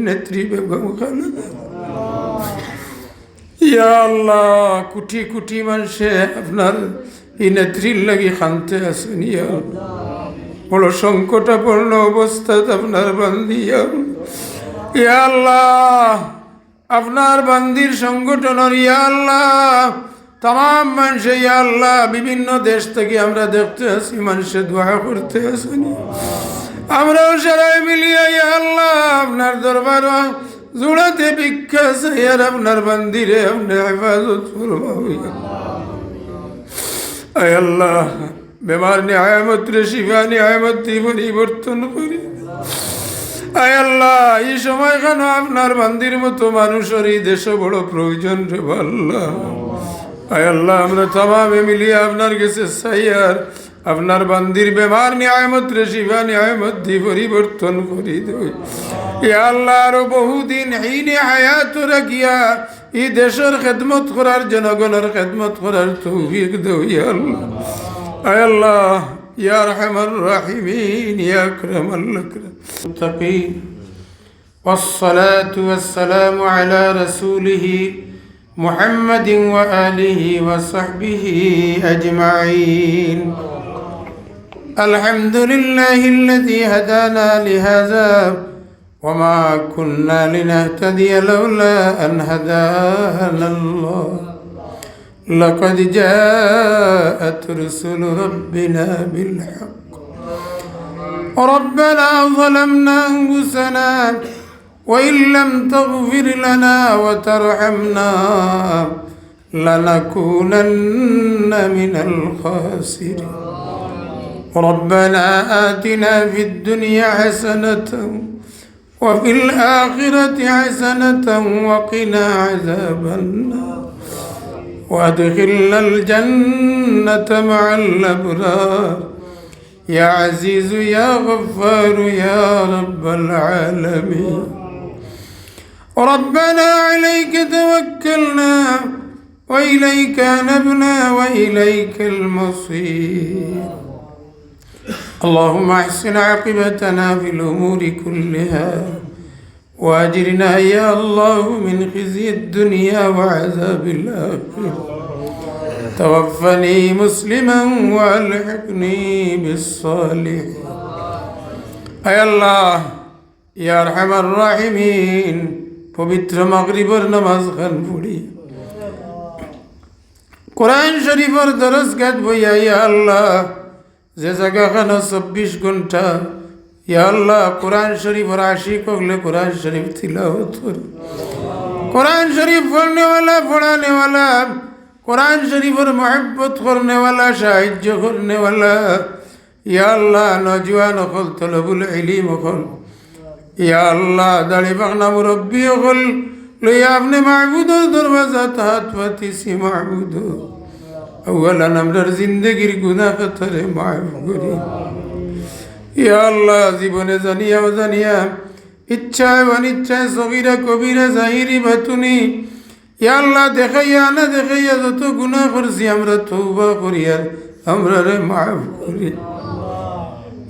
নেত্রী বেগম খালেদা, ইয়া আল্লাহ কোটি কোটি মানুষে আপনার এই নেত্রীর লাগি খানতে আছেন। ইয়া বড় সংকটাপন্ন অবস্থাত আপনার বান্দি, ইয়া আল্লাহ আপনার বান্দির সংগঠনের ইয়া আল্লাহ তাম মানুষে ইয়া আল্লাহ বিভিন্ন দেশ থেকে আমরা দেখতে আসি, মানুষে দোয়া করতে আসেন। আমরাও সবাই মিলিয়ে ইয়া আল্লাহ আপনার দরবার জোড়াতে ভিক্ষা চাই, আর আপনার বান্দিরে আপনি হেফাজত ফরমাইয়া। আয় আল্লাহ বেমার নিয়ামত রে শিফা নিয়ামত পরিবর্তন করি। আয় আল্লাহ এই সময় কেন আপনার বান্দির মতো মানুষের এই দেশে বড় প্রয়োজন রে আল্লাহ। আয় আল্লাহ আমরা তামামে মিলিয়ে আপনার কাছে চাই, আর আপনার বান্দির বেমার নিয়ামত রে শিফা নিয়ামত পরিবর্তন করি দেই। ইয়া আল্লাহ আরো বহুদিন এইনে হায়াত রাখিয়া এই দেশের খেদমত করার, জনগণের খেদমত করার তৌফিক দেও ইয়া আল্লাহ। আয় আল্লাহ ইয়া আরহামার রাহিমিন ইয়া আকরামাল মুত্তাকিন والصلاة والسلام على رسوله محمد وآله وصحبه أجمعين. الحمد لله الذي هدانا لهذا وما كنا لنهتدي لولا أن هدانا الله. لقد جاءت رسل ربنا بالحق. ربنا ظلمنا أنفسنا وإن لم تغفر لنا وترحمنا لنكونن من الخاسرين. ربنا آتنا في الدنيا حسنة وفي الآخرة حسنة وقنا عذاب النار وأدخلنا الجنة مع الأبرار يا عزيز يا غفار يا رب العالمين. ربنا عليك توكلنا وإليك أنبنا وإليك المصير. اللهم احسن عاقبتنا في الأمور كلها وأجرنا يا الله من خزي الدنيا وعذاب الآخرة. توفني مسلما والحقني بالصالحين. أي الله يا أرحم الراحمين পবিত্র মাগরিবের নামাজ খান পড়ি কোরআন শরীফের দরস গাত বইয়া ইয়া আল্লাহ যে জায়গা খানো 24 ঘন্টা ইয়া আল্লাহ কোরআন শরীফের আশিক হলে কোরআন শরীফ তিলাওয়াত করে, কোরআন শরীফ পড়নে वाला पढ़ाने वाला, कुरान शरीफ और मोहब्बत करने वाला, साहित्य करने वाला या अल्लाह नौजवान अखल तलबुल इल्म अखल या अल्लाह दाढ़ी पाखना मुरब्बी अखल लइया अपने महबूद दरवाजा हाथ पाती सी महबूद अव्वला नम्बर जिंदगीर गुनाह खतरे माफ करी या अल्लाह जीवने जानिया अजानिया इच्छाय अनिच्छाय सगीरा कबीरा जाहिरी बातुनी या अल्लाह देखाइया ना देखाइया যত গুনাহ করছি আমরা তওবা করি আর আমরা রে মাফ করি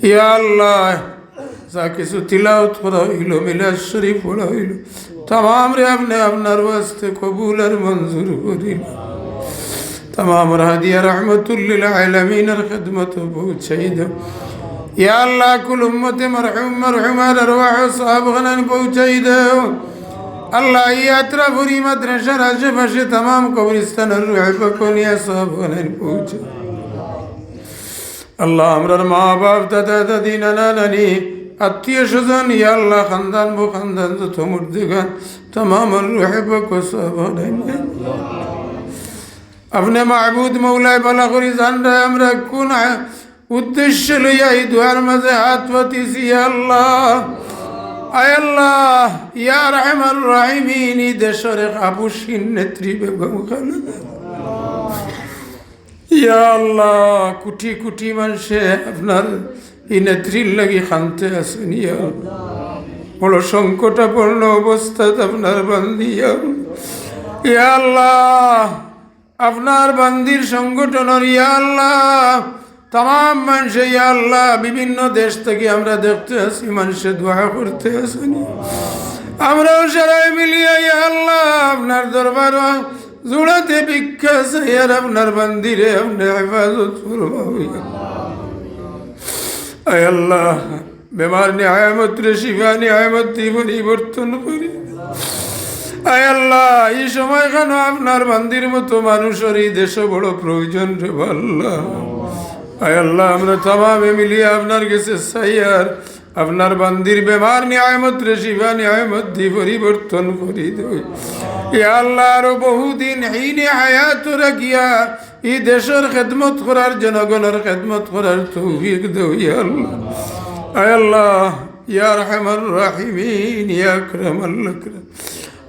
ইয়া আল্লাহ যা কিছু তিলাওয়াত করা হইল মিলাদ শরীফ পড়া হইল तमाम রে আপনি আপনার ওয়াস্তে কবুল আর মঞ্জুর করিল। तमाम হাদিয়া রাহমাতুল লিল আলামিনের খিদমত পৌঁছাই দাও ইয়া আল্লাহ কুল উম্মতে মরহুম মরহুমার আরওয়াহ সাহাবাগান পৌঁছাই দাও। अल्लाह यात्रा पूरी मदरसा आशे तमाम कब्रिस्तान सब पहुँचे अल्लाह हमार माँ बाप दादा दादी नाना नानी आत्मीय स्वजन या अल्लाह खानदान बो खानदान जो मुर्दिगान तमाम को सब अपने महबूद मौलाय बाला करी जान रहा हमरा कोन उद्देश्य लइया ई दुआर मजे हाथ पातीसी या अल्लाह। आय अल्लाह या रहमान राहिमीन देशर आबुशीन नेत्री बेगम खालेदा, या अल्लाह कोटी कोटी मानुषे आपनार এই নেত্রীর লাগি খানতে আছেন। ইয়া বড় সংকটাপন্ন অবস্থাত আপনার বান্দি, ইয়া আল্লাহ আপনার বান্দির সংগঠনের ইয়া আল্লাহ तमाम মানুষে ইয়া আল্লাহ বিভিন্ন দেশ থেকে আমরা দেখতে আসি, মানুষে দোয়া করতে আসেন। আমরাও সবাই মিলিয়ে ইয়া আল্লাহ আপনার দরবার জোড়াতে ভিক্ষা চাই আর আপনার বান্দিরে আপনি হেফাজত ফরমাইয়া। আয় আল্লাহ বেমার নিয়ামত রে শিফা নিয়ামত দিয়ে পরিবর্তন করি। আয় আল্লাহ এই সময় কেন আপনার বান্দির মতো মানুষের এই দেশে বড় প্রয়োজন রে আল্লাহ। আয় আল্লাহ আমরা তমামে মিলিয়ে আপনার কাছে চাই আর আপনার বান্দির বেমার নিয়ামত রে শিফা নিয়ামত দিয়ে পরিবর্তন করি দেই। ইয়া আল্লাহ আরো বহুদিন হিনে হায়াত রাখিয়া এই দেশের খেদমত করার জনগণের খেদমত করার তৌফিক দেও ইয়া আল্লাহ। আয় আল্লাহ ইয়া আরহামার রাহিমিন ইয়া আকরামাল আকরাম।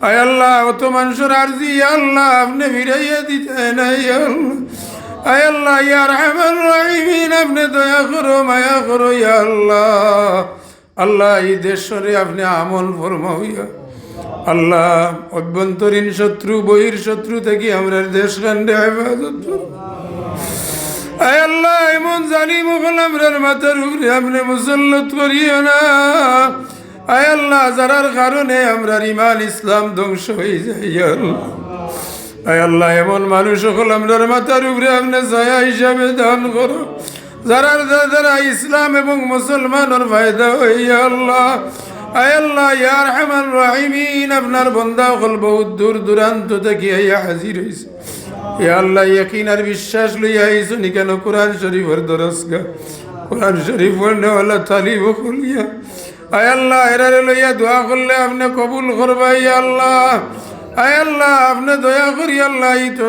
আয় আল্লাহ অত মানুষের আরজি ইয়া আল্লাহ আপনি ফিরাইয়া দিতে না ইয়া আল্লাহ। আয় আল্লাহ ইয়া আরহামার রাহিমিন আপনি দয়া করো মায়া করো ইয়া আল্লাহ। আল্লাহ এই দেশরে আপনি আমল ফরমাইয়া আল্লাহ অভ্যন্তরীণ শত্রু বহির শত্রু থেকে আমরা দেশ কাণ্ডে হেফাজত করো। আয় আল্লাহ এমন জালিম হল আমরার মাথার উপরে আপনি মুসল্লত করিও না। আয় আল্লাহ যারার কারণে আমরার ইমান ইসলাম ধ্বংস হয়ে যায়। আয় আল্লাহ এমন মানুষ হল আমরার মাথার উপরে আপনি ছায়া হিসাবে দান করো যারার দ্বারা ইসলাম এবং মুসলমানের ফায়দা হইয়া আল্লাহ। আয় আল্লাহ ইয়া আরহামার রাহিমিন আপনার বান্দা হল বহুত দূর দূরান্ত থেকে আইয়া হাজির হইছে। ইয়া আল্লাহ ইয়াকিন আর বিশ্বাস লইয়া আইছো নি কেন কোরআন শরীফের দরসগা কোরআন শরীফ পড়নেওয়ালা তালিব খুলিয়া। আয় আল্লাহ এরারে লইয়া দোয়া করলে আপনি কবুল করবা ইয়া আল্লাহ। আয় আল্লাহ আপনি দয়া করি আল্লাহ এই তো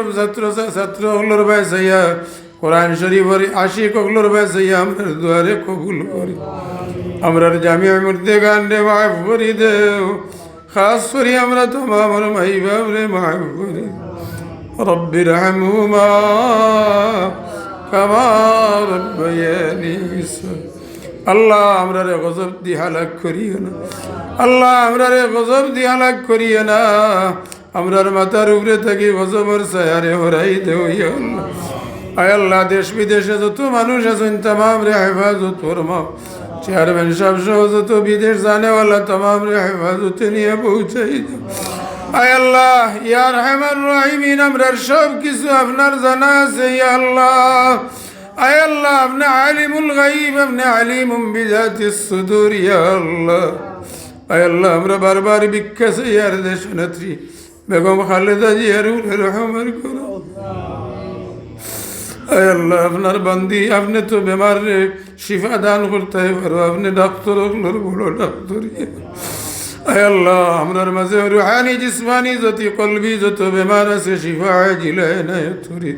ছাত্র হলোর ভাই চাইয়া কোরআন শরীফের আশিক হলোর ভাই চাইয়া আমরা দোয়ারে কবুল করি। আমরার জামিয়া মুর্দে গান্ডে মাফ করি দেও খাস করি আমরা তোমার মাই বাবরে মাফ করি। رب ارحمهما كما ربياني صغيرا। আল্লাহ আমরা রে গজব দি হালাক করিও না। আল্লাহ আমরা রে গজব দি হালাক করিও না। আমরার মাথার উপরে থাকি গজবের ছায়ারে হরাই দেও ইয়া আল্লাহ। আয় আল্লাহ দেশ বিদেশে যত মানুষ আছেন तमाम রে হেফাজত ফরমাও। চেয়ারম্যান সাহেব সহ যত বিদেশ জানেওয়ালা तमाम রে হেফাজতে নিয়ে পৌঁছাই দাও। আয় আল্লাহ ইয়া আরহামার রাহিমিন আমরার সব কিছু আপনার জানা আছে ইয়া আল্লাহ। আয় আল্লাহ আপনি আলিমুল গায়ব আপনি আলিমুম বিজাতিস সুদূর ইয়া আল্লাহ। আয় আল্লাহ আমরা বারবার ভিক্ষা চাই আর দেশ নেত্রী বেগম খালেদা জিয়ার রহমান করো। আয় আল্লাহ আপনার বান্দি আপনি তো বেমার রে শিফা দান করতে পারো। আপনি ডাক্তার হলোর বড় ডাক্তার। আয় আল্লাহ আমরার মাঝে রুহানি জিসমানি যত কলবি যত বেমার আছে শিফা আজিলায় নায়াত করি।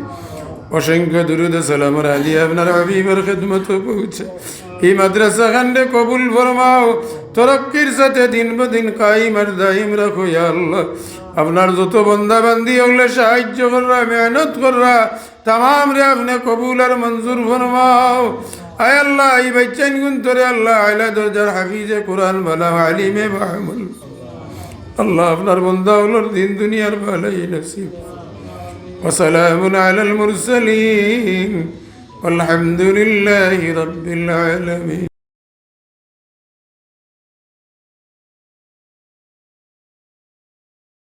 অসংখ্য দুরুদ সালাম আলী আপনার হাবিবের খেদমত পৌঁছে। এই মাদ্রাসা খান্ডে কবুল ফরমাও তরক্কির সাথে দিন বদিন কায়েম আর দাইম রাখো ইয়া আল্লাহ। আপনার যত বন্দা বান্দি ওগুলো সাহায্য কররা মেহনত কররা तमाम রে আপনি কবুল আর মঞ্জুর ফরমাও। আয় আল্লাহ এই বাচ্চান গুণ তোরে আল্লাহ আলা দরজার হাফিজে কোরআন বালা আলিমে বাহামুল আল্লাহ আপনার বন্দা হলোর দিন দুনিয়ার ভালাই নসিব। وسلام على المرسلين والحمد لله رب العالمين।